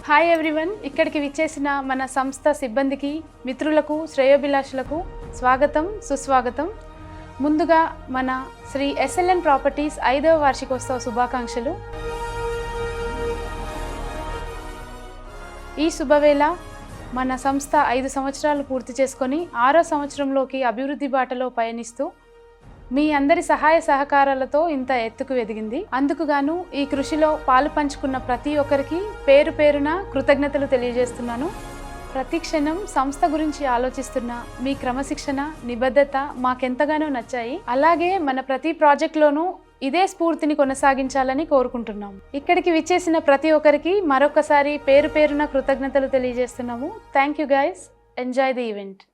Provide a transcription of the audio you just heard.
Hi everyone, ఇక్కడికి విచ్చేసిన మన సంస్థ సిబ్బందికి, మిత్రులకు, శ్రేయోభిలాషులకు స్వాగతం, సుస్వాగతం. ముందుగా మన శ్రీ SLN ప్రాపర్టీస్ 5వ వార్షికోత్సవ శుభాకాంక్షలు. ఈ శుభవేళ మన సంస్థ 5 సంవత్సరాలు పూర్తి చేసుకొని 6వ సంవత్సరంలోకి అభివృద్ధి బాటలో పయనిస్తూ మీ అందరి సహాయ సహకారాలతో ఇంత ఎత్తుకు ఎదిగింది. అందుకుగాను ఈ కృషిలో పాలు పంచుకున్న ప్రతి ఒక్కరికి పేరు పేరున కృతజ్ఞతలు తెలియజేస్తున్నాను. ప్రతి క్షణం సంస్థ గురించి ఆలోచిస్తున్న మీ క్రమశిక్షణ, నిబద్ధత మాకెంతగానో నచ్చాయి. అలాగే మన ప్రతి ప్రాజెక్ట్లోనూ ఇదే స్ఫూర్తిని కొనసాగించాలని కోరుకుంటున్నాము. ఇక్కడికి విచ్చేసిన ప్రతి ఒక్కరికి మరొకసారి పేరు పేరున కృతజ్ఞతలు తెలియజేస్తున్నాము. Thank you guys. Enjoy the event.